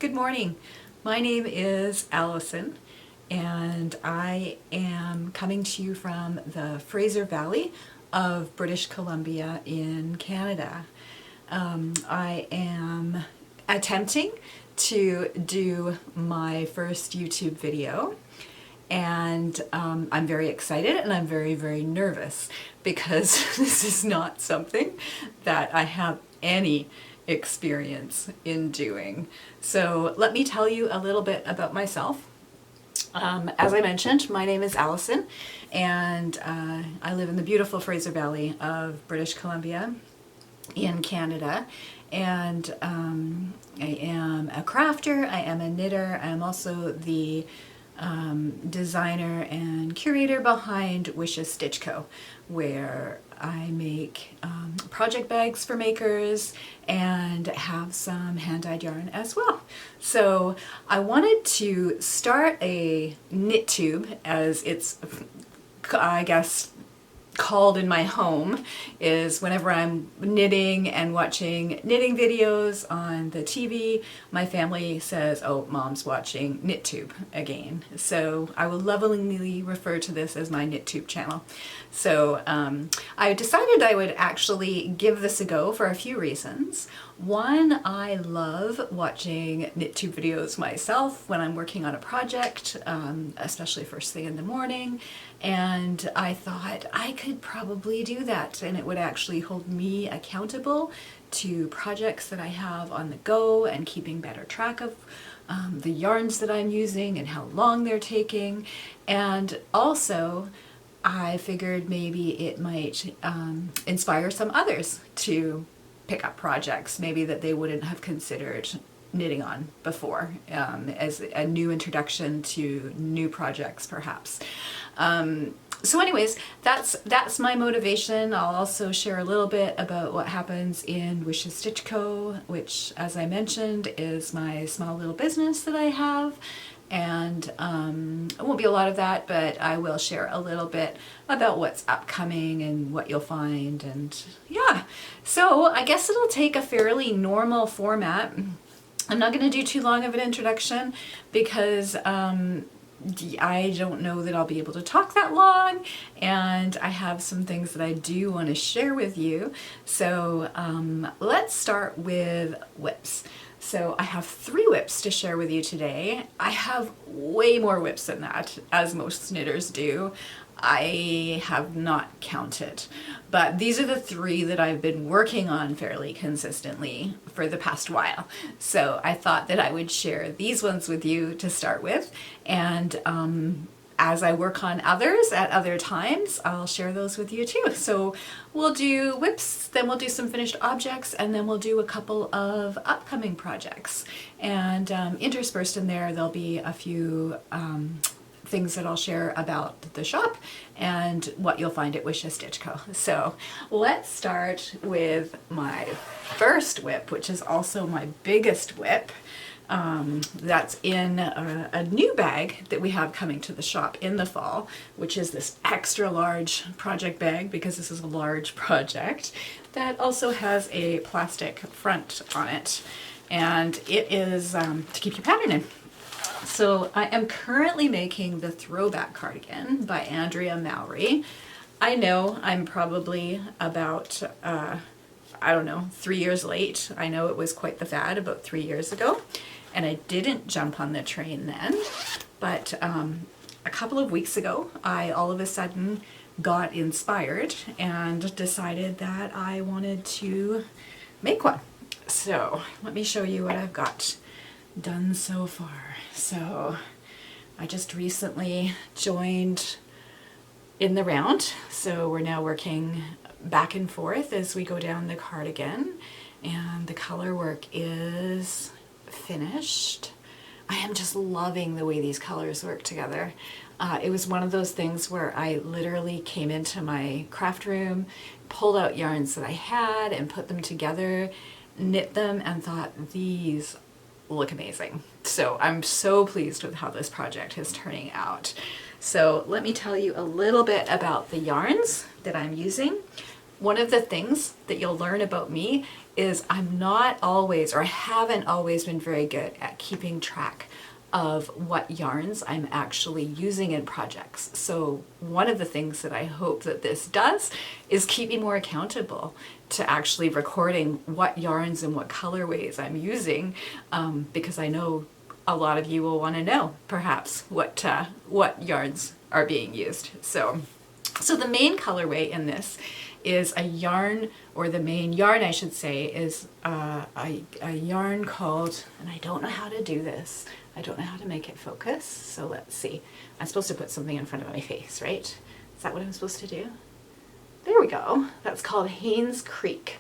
Good morning. My name is Alison and I am coming to you from the Fraser Valley of British Columbia in Canada. I am attempting to do my first YouTube video, and I'm very excited and I'm very nervous because this is not something that I have any experience in doing. So let me tell you a little bit about myself. As I mentioned, my name is Alison, and I live in the beautiful Fraser Valley of British Columbia in Canada, and I am a crafter, I am a knitter, I am also the designer and curator behind Wishes Stitch Co., where I make project bags for makers and have some hand-dyed yarn as well. So I wanted to start a knit tube, as it's, I guess, called in my home, is whenever I'm knitting and watching knitting videos on the TV, my family says, "Oh, Mom's watching KnitTube again." So I will lovingly refer to this as my KnitTube channel. So I decided I would actually give this a go for a few reasons. One, I love watching KnitTube videos myself when I'm working on a project, especially first thing in the morning, and I thought I could probably do that and it would actually hold me accountable to projects that I have on the go and keeping better track of the yarns that I'm using and how long they're taking. And also I figured maybe it might inspire some others to pick up projects maybe that they wouldn't have considered knitting on before, as a new introduction to new projects perhaps. So anyways, that's my motivation. I'll also share a little bit about what happens in Wishes Stitch Co., which, as I mentioned, is my small little business that I have. And it won't be a lot of that, but I will share a little bit about what's upcoming and what you'll find. And yeah, so I guess it'll take a fairly normal format. I'm not going to do too long of an introduction because I don't know that I'll be able to talk that long, and I have some things that I do want to share with you. So let's start with whips. So I have 3 whips to share with you today. I have way more whips than that, as most knitters do. I have not counted, but these are the 3 that I've been working on fairly consistently for the past while. So I thought that I would share these ones with you to start with, and as I work on others at other times, I'll share those with you too. So we'll do whips, then we'll do some finished objects, and then we'll do a couple of upcoming projects. And interspersed in there, there'll be a few things that I'll share about the shop and what you'll find at Wishes Stitch Co. So let's start with my first whip, which is also my biggest whip. That's in a new bag that we have coming to the shop in the fall, which is this extra large project bag, because this is a large project that also has a plastic front on it, and it is to keep your pattern in. So I am currently making the Throwback cardigan by Andrea Mowry. I know I'm probably about I don't know, 3 years late. I know it was quite the fad about 3 years ago, and I didn't jump on the train then, but a couple of weeks ago I all of a sudden got inspired and decided that I wanted to make one. So let me show you what I've got done so far. So I just recently joined in the round, so we're now working back and forth as we go down the cardigan, and the color work is finished. I am just loving the way these colors work together. It was one of those things where I literally came into my craft room, pulled out yarns that I had and put them together, knit them, and thought, these look amazing. So I'm so pleased with how this project is turning out. So let me tell you a little bit about the yarns that I'm using. One of the things that you'll learn about me is I'm not always, or I haven't always been very good at keeping track of what yarns I'm actually using in projects. So one of the things that I hope that this does is keep me more accountable to actually recording what yarns and what colorways I'm using, because I know a lot of you will want to know perhaps what yarns are being used. So the main colorway in this is a yarn, or the main yarn I should say, is a yarn called, and I don't know how to do this, I don't know how to make it focus, so let's see. I'm supposed to put something in front of my face, right? Is that what I'm supposed to do? There we go. That's called Haynes Creek,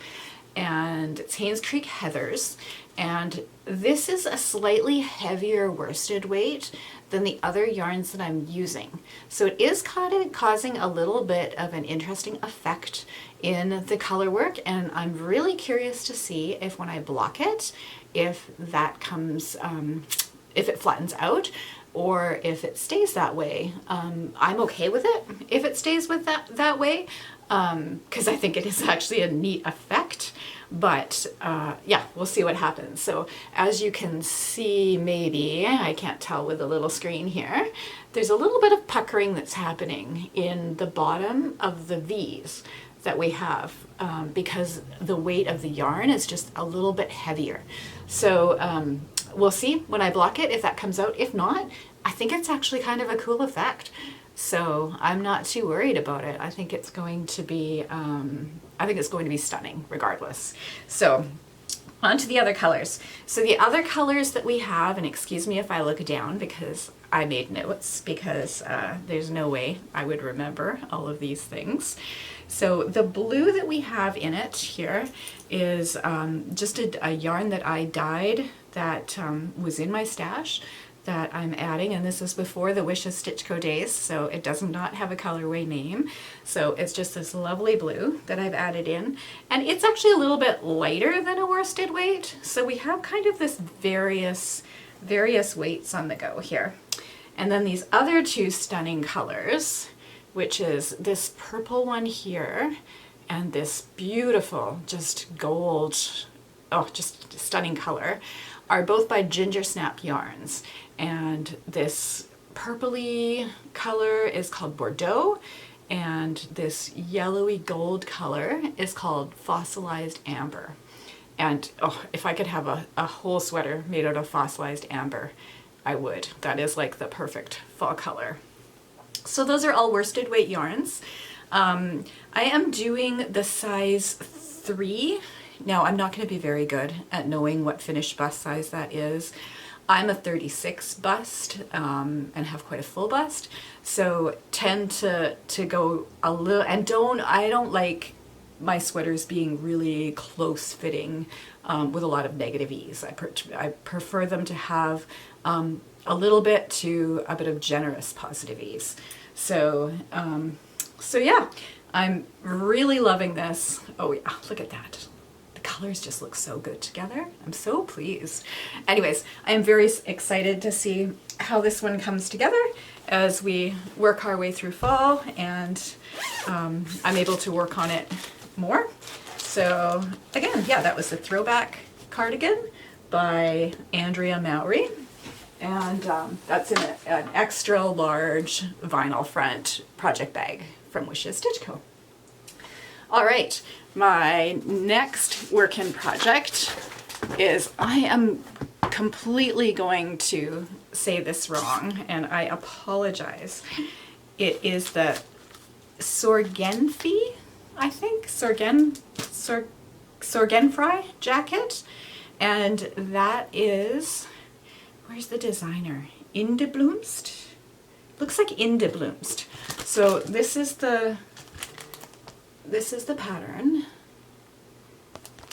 and it's Haynes Creek Heathers, and this is a slightly heavier worsted weight than the other yarns that I'm using. So it is causing a little bit of an interesting effect in the color work, and I'm really curious to see if when I block it, if that comes, if it flattens out or if it stays that way. I'm okay with it if it stays with that way, because I think it is actually a neat effect. But yeah, we'll see what happens. So as you can see, maybe, I can't tell with the little screen here, there's a little bit of puckering that's happening in the bottom of the V's that we have, because the weight of the yarn is just a little bit heavier. So we'll see when I block it if that comes out. If not, I think it's actually kind of a cool effect. So I'm not too worried about it. I think it's going to be, stunning regardless. So on to the other colors. So the other colors that we have, and excuse me if I look down because I made notes, because there's no way I would remember all of these things. So the blue that we have in it here is just a yarn that I dyed that was in my stash that I'm adding, and this is before the Wishes Stitch Co days, so it does not have a colorway name. So it's just this lovely blue that I've added in, and it's actually a little bit lighter than a worsted weight. So we have kind of this various weights on the go here. And then these other two stunning colors, which is this purple one here and this beautiful just gold, oh, just stunning color, are both by Ginger Snap Yarns. And this purpley color is called Bordeaux, and this yellowy gold color is called Fossilized Amber. And oh, if I could have a whole sweater made out of fossilized amber, I would. That is like the perfect fall color. So those are all worsted weight yarns. I am doing the size 3. Now, I'm not going to be very good at knowing what finished bust size that is. I'm a 36 bust and have quite a full bust, so tend to go a little, and I don't like my sweaters being really close fitting with a lot of negative ease. I prefer them to have a little bit to a bit of generous positive ease. So yeah, I'm really loving this. Oh yeah, look at that. Colors just look so good together. I'm so pleased. Anyways, I am very excited to see how this one comes together as we work our way through fall, and I'm able to work on it more. So again, yeah, that was the Throwback cardigan by Andrea Mowry, and that's in an extra large vinyl front project bag from Wishes Stitch Co. All right, my next work in project is, I am completely going to say this wrong, and I apologize. It is the Sorgenfri, I think, Sorgenfri jacket, and that is, where's the designer? Indiblomst? Looks like Indiblomst. So this is the pattern,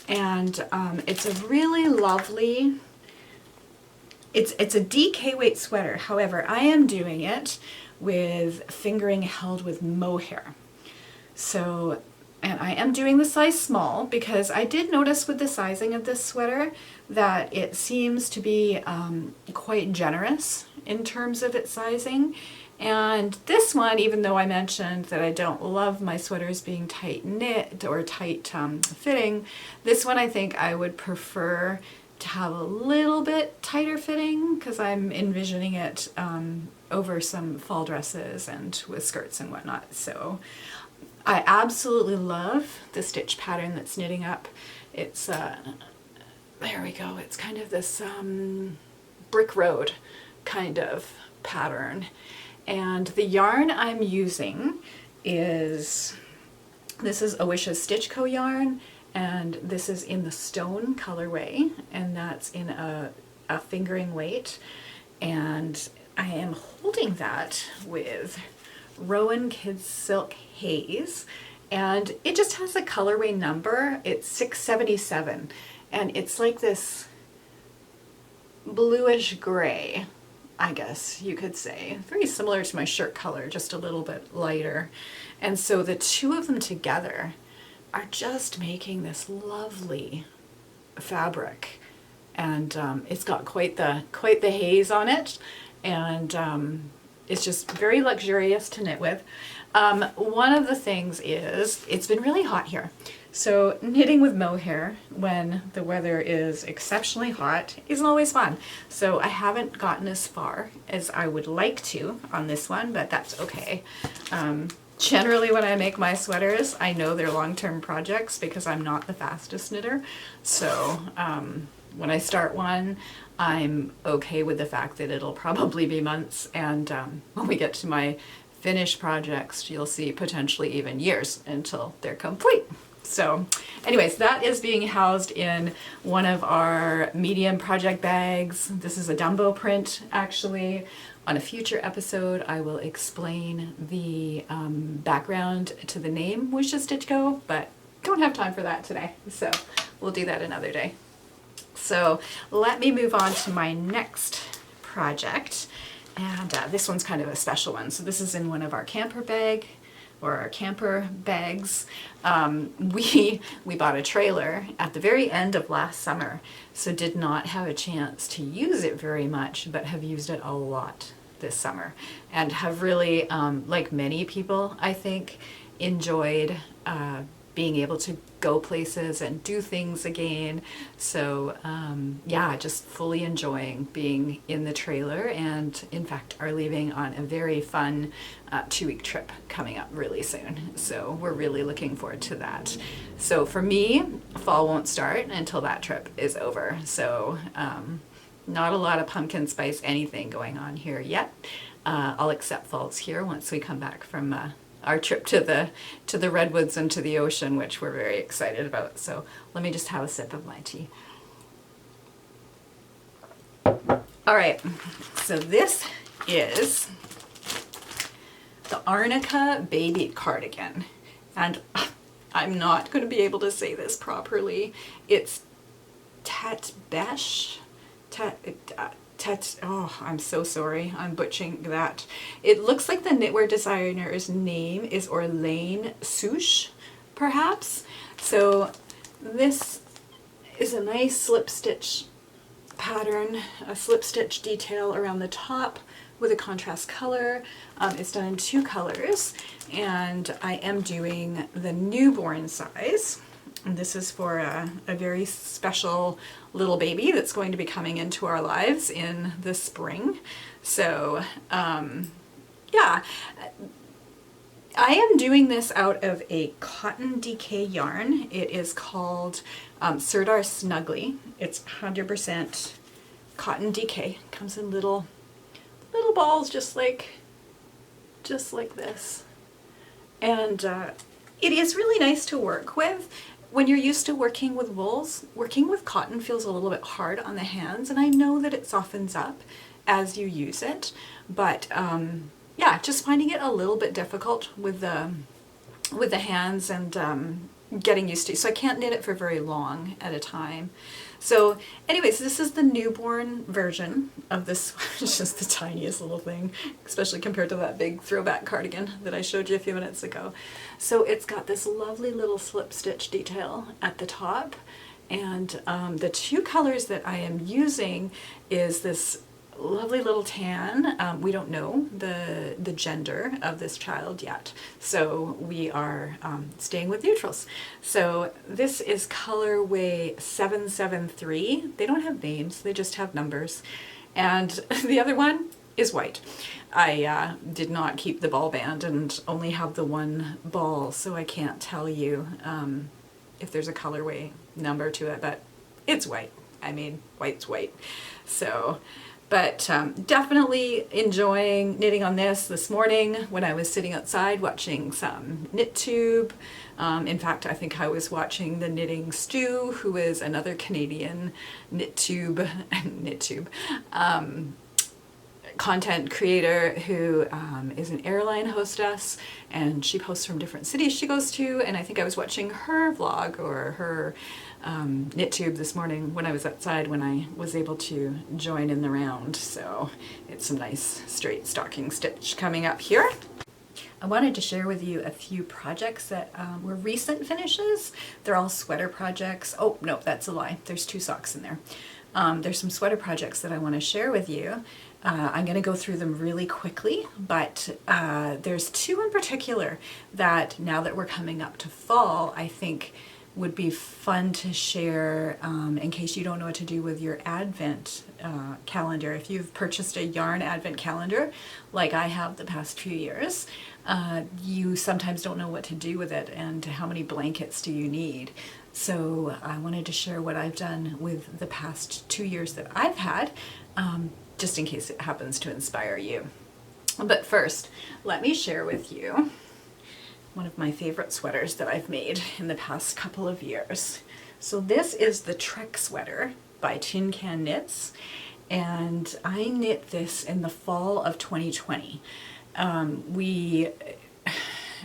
and it's a really lovely, it's a DK weight sweater. However, I am doing it with fingering held with mohair. So, and I am doing the size small because I did notice with the sizing of this sweater that it seems to be quite generous in terms of its sizing. And this one, even though I mentioned that I don't love my sweaters being tight knit or tight fitting, this one I think I would prefer to have a little bit tighter fitting because I'm envisioning it over some fall dresses and with skirts and whatnot. So I absolutely love the stitch pattern that's knitting up. It's, there we go, it's kind of this brick road kind of pattern. And the yarn I'm using is, this is Owisha's Stitch Co yarn, and this is in the stone colorway, and that's in a fingering weight. And I am holding that with Rowan Kidsilk Haze, and it just has a colorway number. It's 677, and it's like this bluish gray, I guess you could say. Very similar to my shirt color, just a little bit lighter. And so the two of them together are just making this lovely fabric. And it's got quite the haze on it, and it's just very luxurious to knit with. One of the things is, it's been really hot here. So knitting with mohair when the weather is exceptionally hot isn't always fun. So I haven't gotten as far as I would like to on this one, but that's okay. Generally when I make my sweaters, I know they're long-term projects because I'm not the fastest knitter. So when I start one, I'm okay with the fact that it'll probably be months, and when we get to my finished projects, you'll see potentially even years until they're complete. So anyways, that is being housed in one of our medium project bags. This is a Dumbo print, actually. On a future episode, I will explain the background to the name Owisha's Stitch Co, but don't have time for that today, so we'll do that another day. So let me move on to my next project, and this one's kind of a special one. So this is in one of our camper bags. We bought a trailer at the very end of last summer, so did not have a chance to use it very much, but have used it a lot this summer, and have really, like many people, I think, enjoyed being able to go places and do things again. So yeah, just fully enjoying being in the trailer, and in fact are leaving on a very fun 2-week trip coming up really soon. So we're really looking forward to that. So for me, fall won't start until that trip is over. So not a lot of pumpkin spice anything going on here yet. I'll accept falls here once we come back from our trip to the redwoods and to the ocean, which we're very excited about. So let me just have a sip of my tea. All right, so this is the Arnica baby cardigan, and I'm not going to be able to say this properly. It's Tete Beche. Oh, I'm so sorry, I'm butchering that. It looks like the knitwear designer's name is Orlaine Souche, perhaps. So this is a nice slip stitch pattern, a slip stitch detail around the top with a contrast color. It's done in 2 colors, and I am doing the newborn size. And this is for a very special little baby that's going to be coming into our lives in the spring. So yeah, I am doing this out of a cotton DK yarn. It is called Sirdar Snuggly. It's 100% cotton DK. Comes in little balls, just like this. And it is really nice to work with. When you're used to working with wools, working with cotton feels a little bit hard on the hands, and I know that it softens up as you use it, but yeah, just finding it a little bit difficult with the hands and getting used to. So I can't knit it for very long at a time. So anyways, this is the newborn version of this. It's just the tiniest little thing, especially compared to that big throwback cardigan that I showed you a few minutes ago. So it's got this lovely little slip stitch detail at the top, and the 2 colors that I am using is this lovely little tan. We don't know the gender of this child yet, so we are staying with neutrals. So this is colorway 773. They don't have names, they just have numbers. And the other one is white. I did not keep the ball band and only have the one ball, so I can't tell you if there's a colorway number to it, but it's white. I mean, white's white. So, but definitely enjoying knitting on this morning when I was sitting outside watching some KnitTube. In fact, I think I was watching the Knitting Stew, who is another Canadian KnitTube content creator who is an airline hostess, and she posts from different cities she goes to, and I think I was watching her vlog or her KnitTube this morning when I was outside, when I was able to join in the round. So it's some nice straight stocking stitch coming up here. I wanted to share with you a few projects that were recent finishes. They're all sweater projects. Oh no, that's a lie, there's 2 socks in there. There's some sweater projects that I want to share with you. I'm going to go through them really quickly, but there's 2 in particular that, now that we're coming up to fall, I think would be fun to share in case you don't know what to do with your Advent calendar. If you've purchased a yarn Advent calendar, like I have the past few years, you sometimes don't know what to do with it and how many blankets do you need. So I wanted to share what I've done with the past 2 years that I've had, just in case it happens to inspire you. But first, let me share with you one of my favorite sweaters that I've made in the past couple of years. So this is the Trek sweater by Tin Can Knits, and I knit this in the fall of 2020.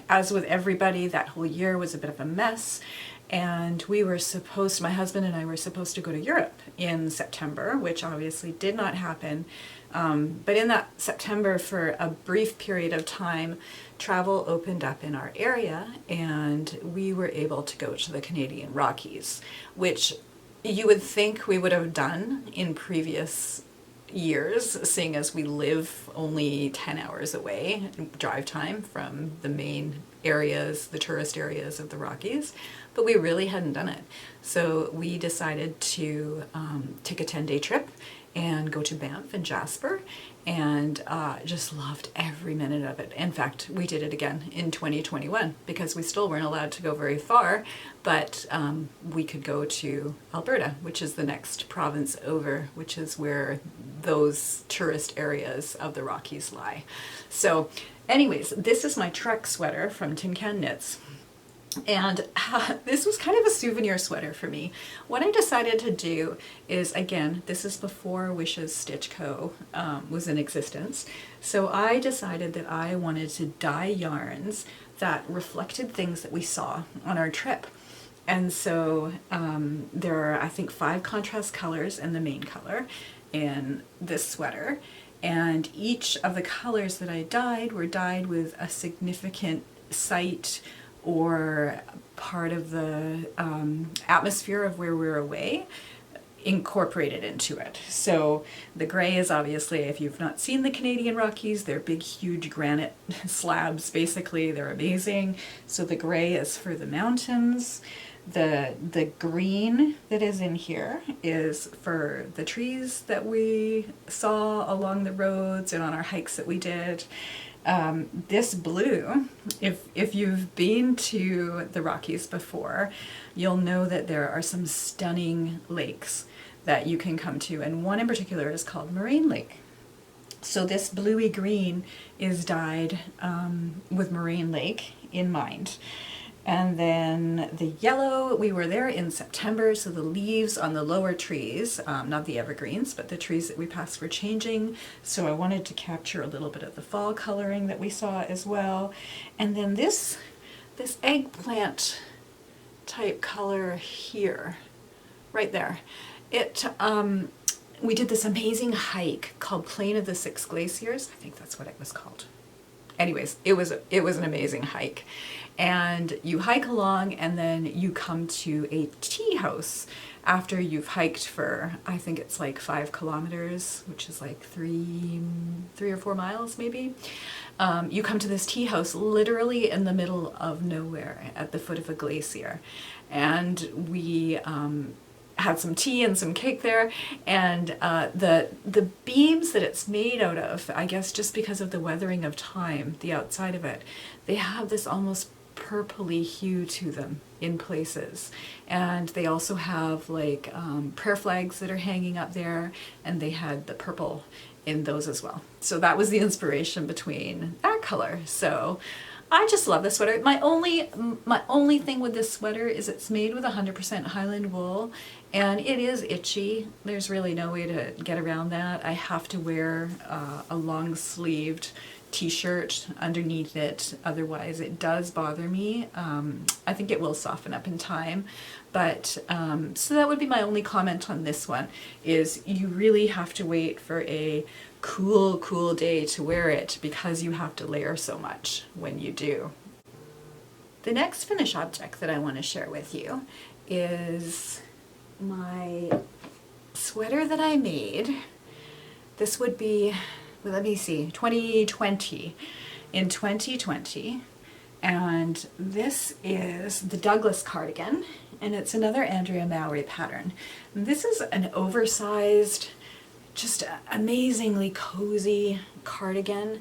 As with everybody, that whole year was a bit of a mess, and we were supposed, my husband and I were supposed to go to Europe in September, which obviously did not happen. But in that September, for a brief period of time, travel opened up in our area, and we were able to go to the Canadian Rockies, which you would think we would have done in previous years, seeing as we live only 10 hours away, drive time, from the main areas, the tourist areas of the Rockies, but we really hadn't done it. So we decided to take a 10-day trip and go to Banff and Jasper, and just loved every minute of it. In fact, we did it again in 2021 because we still weren't allowed to go very far, but we could go to Alberta, which is the next province over, which is where those tourist areas of the Rockies lie. So anyways, this is my Trek sweater from Tin Can Knits. And this was kind of a souvenir sweater for me. What I decided to do is, again, this is before Wishes Stitch Co. Was in existence. So I decided that I wanted to dye yarns that reflected things that we saw on our trip. And so there are, I think, 5 contrast colors in the main color in this sweater. And each of the colors that I dyed were dyed with a significant site or part of the atmosphere of where we're away incorporated into it. So the gray is obviously, if you've not seen the Canadian Rockies, they're big, huge granite slabs, basically. They're amazing. So the gray is for the mountains. The green that is in here is for the trees that we saw along the roads and on our hikes that we did. This blue, if you've been to the Rockies before, you'll know that there are some stunning lakes that you can come to, and one in particular is called Moraine Lake. So this bluey green is dyed with Moraine Lake in mind. And then the yellow, we were there in September, so the leaves on the lower trees, not the evergreens, but the trees that we passed were changing. So I wanted to capture a little bit of the fall coloring that we saw as well. And then this eggplant type color here, right there. We did this amazing hike called Plain of the Six Glaciers. I think that's what it was called. Anyways, it was an amazing hike. And you hike along, and then you come to a tea house after you've hiked for, I think it's like 5 kilometers, which is like 3 or 4 miles maybe. You come to this tea house literally in the middle of nowhere at the foot of a glacier. And we had some tea and some cake there, and the beams that it's made out of, I guess just because of the weathering of time, the outside of it, they have this almost purpley hue to them in places. And they also have like prayer flags that are hanging up there, and they had the purple in those as well. So that was the inspiration between that color. So I just love this sweater. My only thing with this sweater is it's made with 100% Highland wool, and it is itchy. There's really no way to get around that. I have to wear a long-sleeved t-shirt underneath it, otherwise it does bother me. I think it will soften up in time, but so that would be my only comment on this one, is you really have to wait for a cool day to wear it, because you have to layer so much when you do. The next finish object that I want to share with you is my sweater that I made. This would be, well, let me see, 2020. In 2020. And this is the Douglas cardigan, and it's another Andrea Mowry pattern. And this is an oversized, just amazingly cozy cardigan,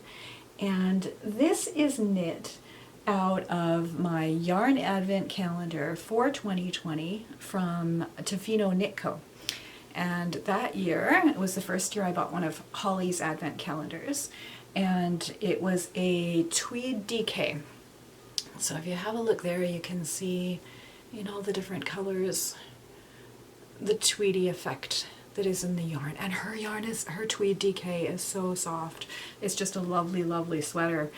and this is knit out of my yarn advent calendar for 2020 from Tofino Knit Co. And that year, it was the first year I bought one of Holly's advent calendars, and it was a tweed DK. So if you have a look there, you can see in all the different colors the tweedy effect that is in the yarn. And her tweed DK is so soft. It's just a lovely sweater.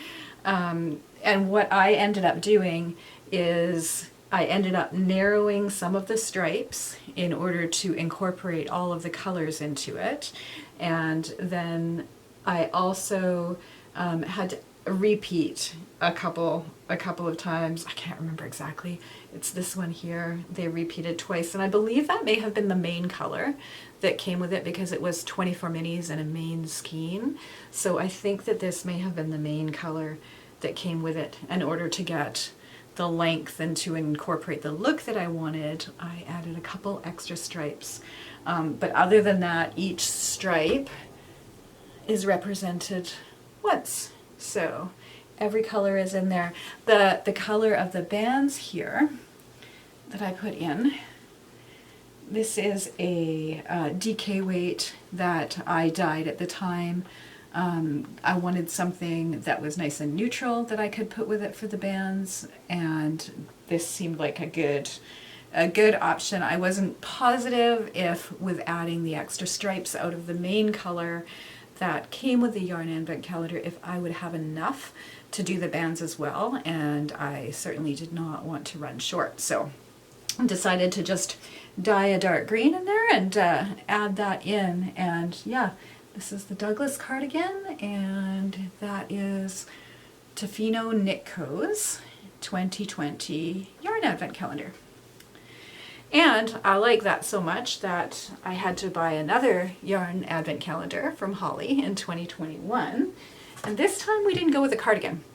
And what I ended up doing is I ended up narrowing some of the stripes in order to incorporate all of the colors into it. And then I also had to repeat a couple of times. I can't remember exactly. It's this one here. They repeated twice, and I believe that may have been the main color that came with it, because it was 24 minis and a main skein. So I think that this may have been the main color that came with it. In order to get the length and to incorporate the look that I wanted, I added a couple extra stripes. But other than that, each stripe is represented once. So every color is in there. The color of the bands here that I put in, this is a DK weight that I dyed at the time. I wanted something that was nice and neutral that I could put with it for the bands, and this seemed like a good option. I wasn't positive if, with adding the extra stripes out of the main color that came with the yarn advent calendar, if I would have enough to do the bands as well, and I certainly did not want to run short. So I decided to just dye a dark green in there and add that in. And yeah, this is the Douglas cardigan, and that is Tofino Knit Co.'s 2020 yarn advent calendar. And I like that so much that I had to buy another yarn advent calendar from Holly in 2021. And this time we didn't go with a cardigan.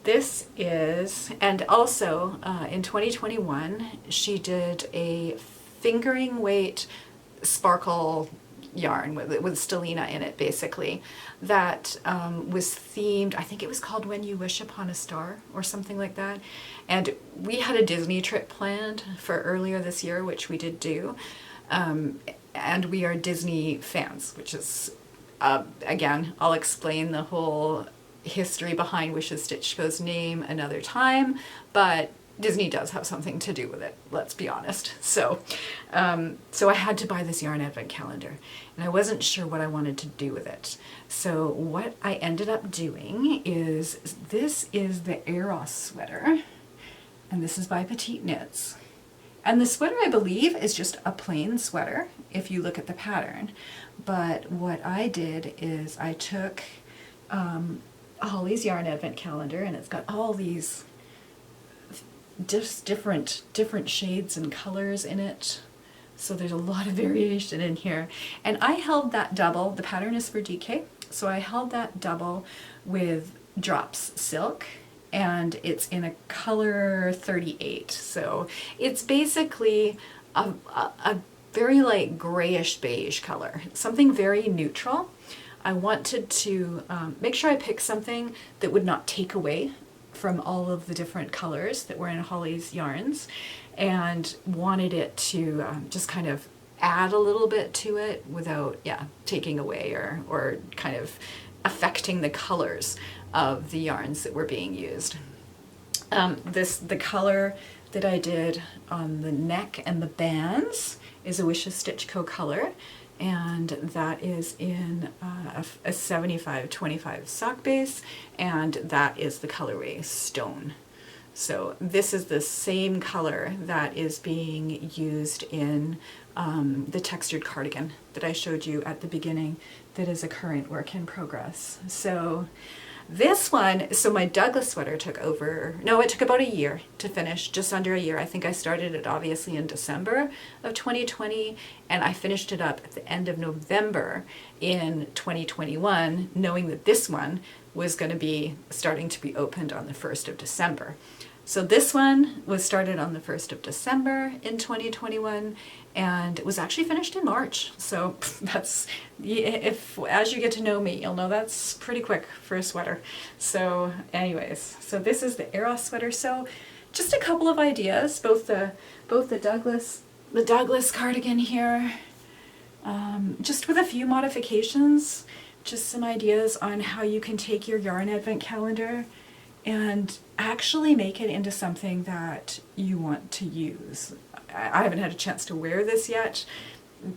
This is, and also in 2021, she did a fingering weight sparkle yarn with stellina in it, basically, that was themed, I think it was called When You Wish Upon a Star or something like that. And we had a Disney trip planned for earlier this year, which we did do, and we are Disney fans, which is, again, I'll explain the whole history behind Wishes Stitch Go's name another time, but Disney does have something to do with it, let's be honest. So I had to buy this yarn advent calendar, and I wasn't sure what I wanted to do with it. So what I ended up doing is, this is the Eros sweater, and this is by Petite Knits. And the sweater, I believe, is just a plain sweater if you look at the pattern. But what I did is I took Holly's yarn advent calendar, and it's got all these just different shades and colors in it. So there's a lot of variation in here. And I held that double, the pattern is for DK, so I held that double with Drops Silk, and it's in a color 38. So it's basically a very like grayish beige color, something very neutral. I wanted to make sure I picked something that would not take away from all of the different colors that were in Holly's yarns, and wanted it to just kind of add a little bit to it without, yeah, taking away or kind of affecting the colors of the yarns that were being used. The color that I did on the neck and the bands is a Wishes Stitch Co. color, and that is in a 75-25 sock base, and that is the colorway Stone. So this is the same color that is being used in the textured cardigan that I showed you at the beginning, that is a current work in progress. So this one, so my Douglas sweater took it took about a year to finish, just under a year. I think I started it obviously in December of 2020, and I finished it up at the end of November in 2021, knowing that this one was going to be starting to be opened on the 1st of December. So this one was started on the 1st of December in 2021, and it was actually finished in March. So that's, as you get to know me, you'll know that's pretty quick for a sweater. So anyways, so this is the Eros sweater. So just a couple of ideas, both the Douglas cardigan here, just with a few modifications, just some ideas on how you can take your yarn advent calendar and actually make it into something that you want to use. I haven't had a chance to wear this yet.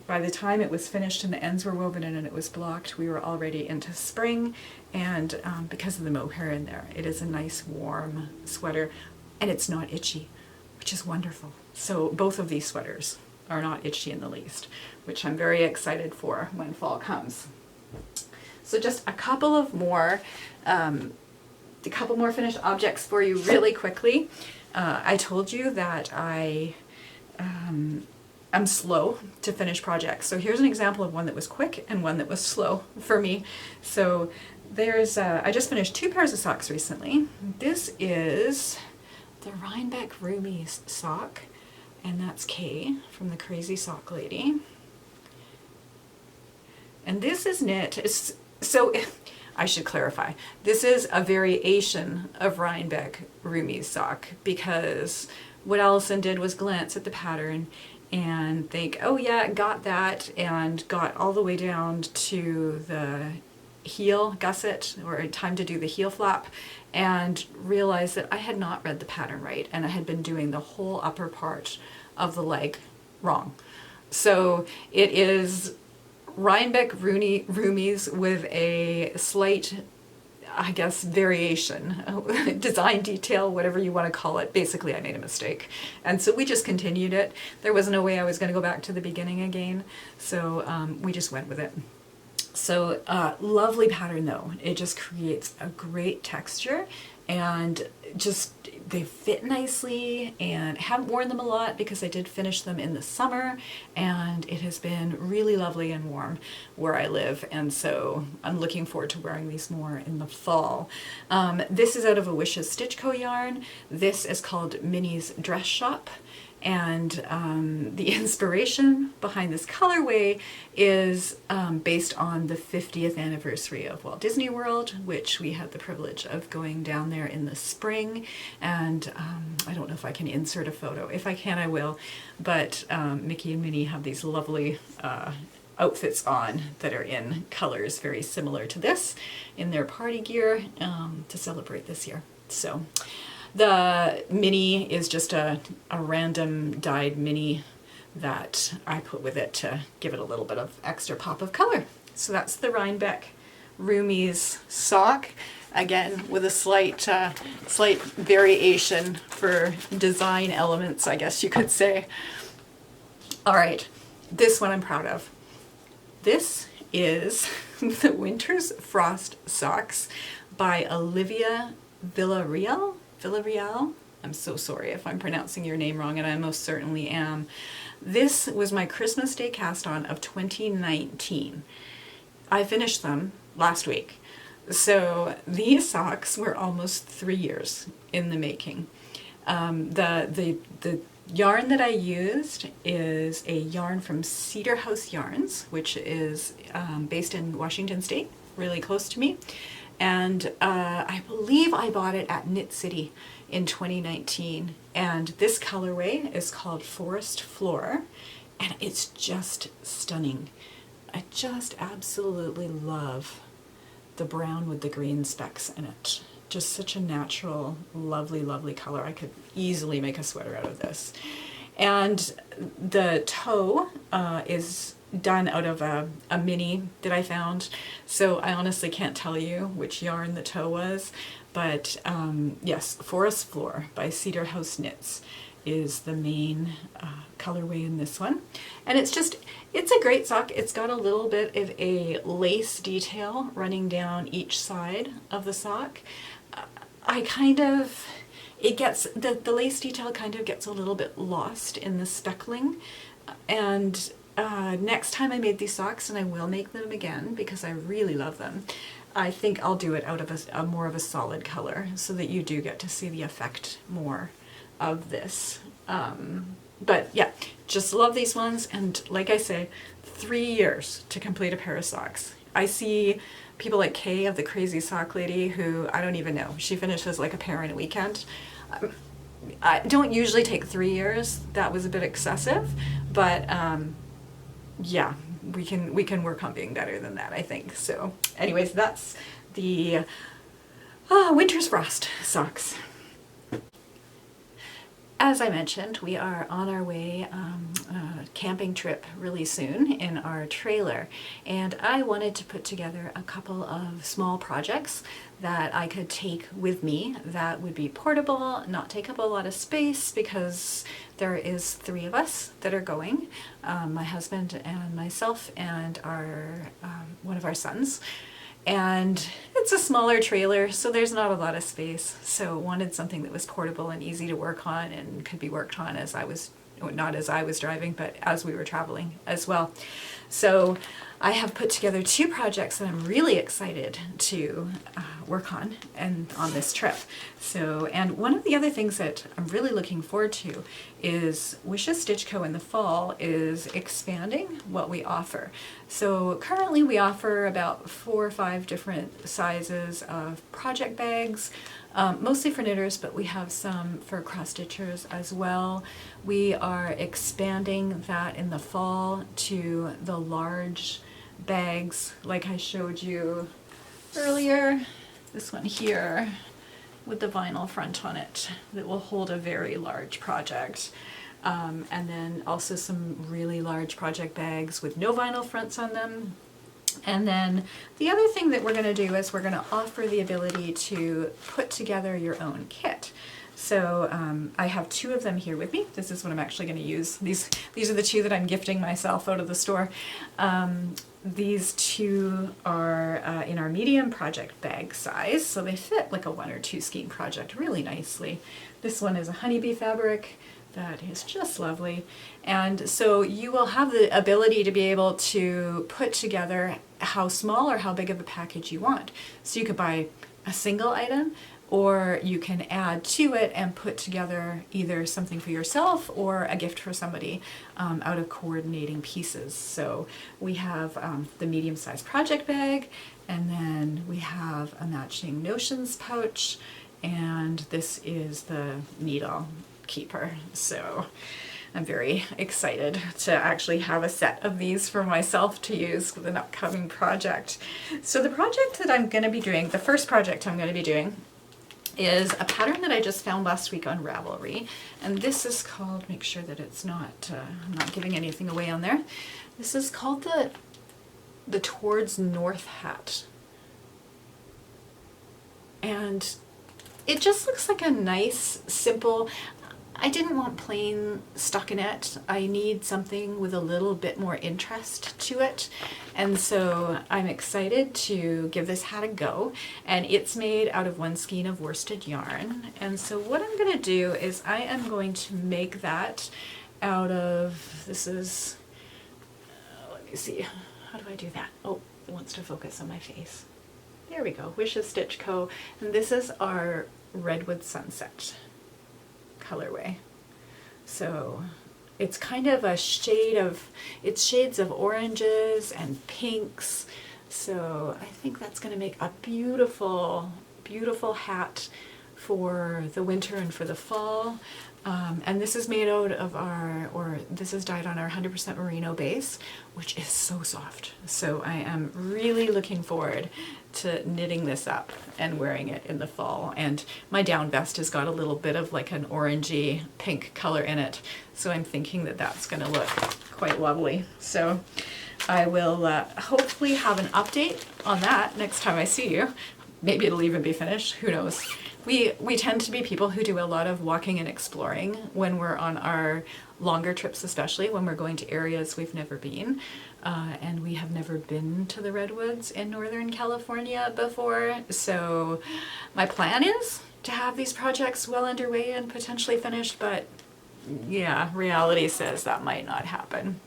By the time it was finished and the ends were woven in and it was blocked, we were already into spring, and because of the mohair in there, it is a nice warm sweater, and it's not itchy, which is wonderful. So both of these sweaters are not itchy in the least, which I'm very excited for when fall comes. So just a couple more finished objects for you really quickly. I told you that I'm slow to finish projects. So here's an example of one that was quick and one that was slow for me. So there's, I just finished 2 pairs of socks recently. This is the Rhinebeck Roomies sock, and that's Kay from the Crazy Sock Lady. And this is knit. I should clarify, this is a variation of Rhinebeck Roomies sock, because what Alison did was glance at the pattern and think, oh yeah, got that, and got all the way down to the heel gusset, or time to do the heel flap, and realized that I had not read the pattern right, and I had been doing the whole upper part of the leg wrong. So it is Rhinebeck Roomies with a slight, I guess, variation, design detail, whatever you want to call it. Basically, I made a mistake. And so we just continued it. There was no way I was going to go back to the beginning again. So we just went with it. So lovely pattern though. It just creates a great texture, and just they fit nicely, and haven't worn them a lot because I did finish them in the summer, and it has been really lovely and warm where I live, and so I'm looking forward to wearing these more in the fall. This is out of a Wishes Stitch Co. yarn. This is called Minnie's Dress Shop, and the inspiration behind this colorway is based on the 50th anniversary of Walt Disney World, which we had the privilege of going down there in the spring, and I don't know if I can insert a photo. If I can, I will, but Mickey and Minnie have these lovely outfits on that are in colors very similar to this in their party gear to celebrate this year. So the mini is just a random dyed mini that I put with it to give it a little bit of extra pop of color. So that's the Rhinebeck Roomies sock, again with a slight variation for design elements, I guess you could say. All right, this one I'm proud of. This is the Winter's Frost socks by Olivia Villarreal. I'm so sorry if I'm pronouncing your name wrong, and I most certainly am. This was my Christmas Day cast on of 2019. I finished them last week. So these socks were almost 3 years in the making. The yarn that I used is a yarn from Cedar House Yarns, which is based in Washington State, really close to me. And I believe I bought it at Knit City in 2019. And this colorway is called Forest Floor, and it's just stunning. I just absolutely love the brown with the green specks in it. Just such a natural, lovely, lovely color. I could easily make a sweater out of this. And the toe is done out of a mini that I found. So I honestly can't tell you which yarn the toe was. But yes, Forest Floor by Cedar House Knits is the main colorway in this one. And it's a great sock. It's got a little bit of a lace detail running down each side of the sock. The lace detail kind of gets a little bit lost in the speckling. And next time I made these socks, and I will make them again because I really love them, I think I'll do it out of a more of a solid color so that you do get to see the effect more of this. But yeah, just love these ones, and like I say, 3 years to complete a pair of socks. I see people like Kay of the Crazy Sock Lady, who I don't even know, she finishes like a pair in a weekend. I don't usually take 3 years. That was a bit excessive, but yeah, we can work on being better than that, I think. So anyways, that's the Winter's Frost socks. As I mentioned, we are on our way camping trip really soon in our trailer, and I wanted to put together a couple of small projects that I could take with me that would be portable, not take up a lot of space, because there is 3 of us that are going, my husband and myself and our one of our sons. And it's a smaller trailer, so there's not a lot of space. So wanted something that was portable and easy to work on and could be worked on as I was, not as I was driving, but as we were traveling as well. So I have put together 2 projects that I'm really excited to work on and on this trip. So, and one of the other things that I'm really looking forward to is Wishes Stitch Co. in the fall is expanding what we offer. So currently we offer about 4 or 5 different sizes of project bags, mostly for knitters, but we have some for cross stitchers as well. We are expanding that in the fall to the large bags like I showed you earlier. This one here with the vinyl front on it that will hold a very large project. And then also some really large project bags with no vinyl fronts on them. And then the other thing that we're going to do is we're going to offer the ability to put together your own kit. So I have 2 of them here with me. This is what I'm actually going to use. These are the 2 that I'm gifting myself out of the store. These 2 are in our medium project bag size, so they fit like a 1 or 2 skein project really nicely. This one is a honeybee fabric that is just lovely. And so you will have the ability to be able to put together how small or how big of a package you want. So you could buy a single item, or you can add to it and put together either something for yourself or a gift for somebody out of coordinating pieces. So we have the medium-sized project bag, and then we have a matching notions pouch, and this is the needle keeper. So I'm very excited to actually have a set of these for myself to use with an upcoming project. So the project that I'm going to be doing, the first project I'm going to be doing, is a pattern that I just found last week on Ravelry, and this is called, make sure that it's not, I'm not giving anything away on there. This is called the Towards North hat, and it just looks like a nice, simple, I didn't want plain stockinette. I need something with a little bit more interest to it. And so I'm excited to give this hat a go. And it's made out of one skein of worsted yarn. And so what I'm going to do is I am going to make that out of, this is, let me see, how do I do that? Oh, it wants to focus on my face. There we go, Wishes Stitch Co. And this is our Redwood Sunset colorway. So it's kind of a shade of, it's shades of oranges and pinks. So I think that's going to make a beautiful, beautiful hat for the winter and for the fall. And this is made out of this is dyed on our 100% merino base, which is so soft. So I am really looking forward to knitting this up and wearing it in the fall. And my down vest has got a little bit of like an orangey pink color in it. So I'm thinking that that's going to look quite lovely. So I will hopefully have an update on that next time I see you. Maybe it'll even be finished, who knows. We tend to be people who do a lot of walking and exploring when we're on our longer trips, especially when we're going to areas we've never been. And we have never been to the redwoods in Northern California before. So my plan is to have these projects well underway and potentially finished, but yeah, reality says that might not happen.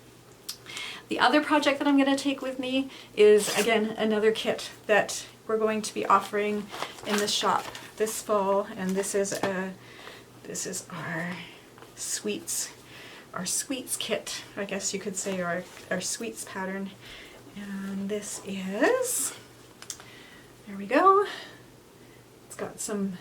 The other project that I'm going to take with me is, again, another kit that we're going to be offering in the shop this fall, and this is our sweets kit, I guess you could say, or our sweets pattern. And this is, there we go. It's got some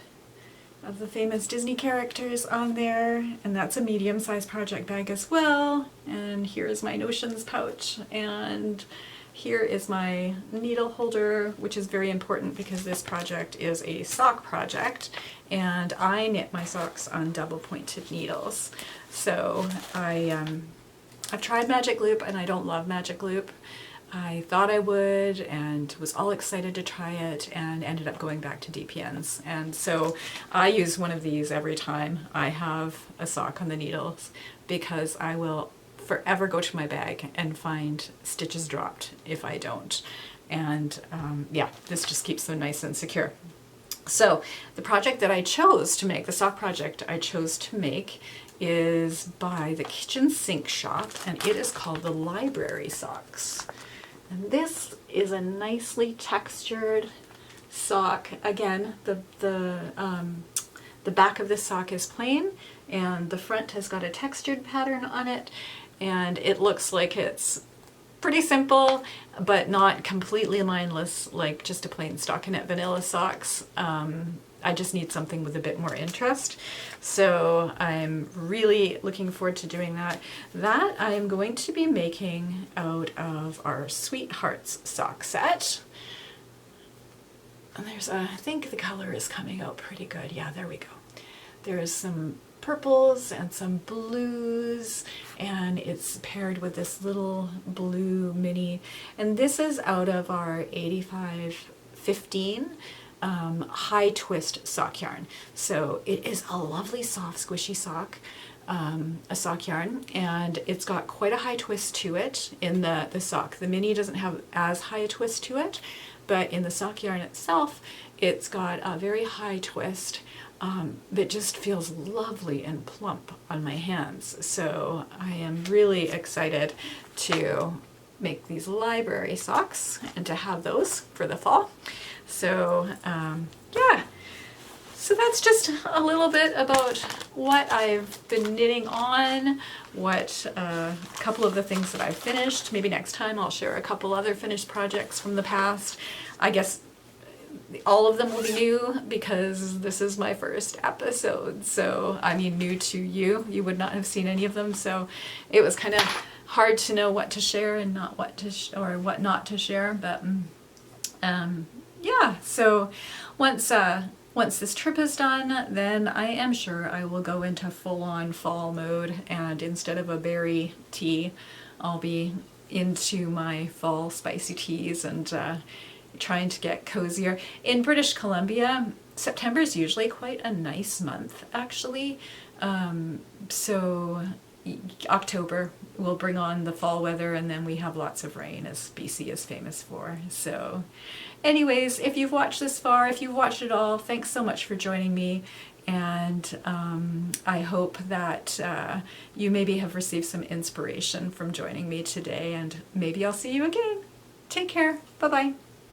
of the famous Disney characters on there, and that's a medium-sized project bag as well. And here is my notions pouch, and here is my needle holder, which is very important because this project is a sock project, and I knit my socks on double-pointed needles. So I've tried Magic Loop, and I don't love Magic Loop. I thought I would and was all excited to try it, and ended up going back to DPNs. And so I use one of these every time I have a sock on the needles, because I will forever go to my bag and find stitches dropped if I don't. And yeah, this just keeps them nice and secure. So the project that I chose to make, the sock project I chose to make, is by the Kitchen Sink Shop, and it is called the Library Socks. And this is a nicely textured sock. Again, the back of this sock is plain, and the front has got a textured pattern on it, and it looks like it's pretty simple, but not completely mindless, like just a plain stockinette vanilla socks. I just need something with a bit more interest. So I'm really looking forward to doing that. That I am going to be making out of our Sweethearts sock set. And there's I think the color is coming out pretty good. Yeah, there we go. There's some purples and some blues, and it's paired with this little blue mini. And this is out of our 8515 high twist sock yarn. So it is a lovely soft squishy sock, a sock yarn, and it's got quite a high twist to it in the sock. The mini doesn't have as high a twist to it, but in the sock yarn itself it's got a very high twist that just feels lovely and plump on my hands. So I am really excited to make these library socks and to have those for the fall. So yeah, so that's just a little bit about what I've been knitting on, what a couple of the things that I've finished. Maybe next time I'll share a couple other finished projects from the past. I guess all of them will be new because this is my first episode. So, I mean, new to you. You would not have seen any of them. So it was kind of hard to know what to share and not what to or what not to share. But yeah, so once this trip is done, then I am sure I will go into full-on fall mode, and instead of a berry tea, I'll be into my fall spicy teas and trying to get cozier. In British Columbia, September is usually quite a nice month, actually. So October will bring on the fall weather, and then we have lots of rain, as BC is famous for. So anyways, if you've watched this far, if you've watched it all, thanks so much for joining me. And I hope that you maybe have received some inspiration from joining me today, and maybe I'll see you again. Take care. Bye-bye.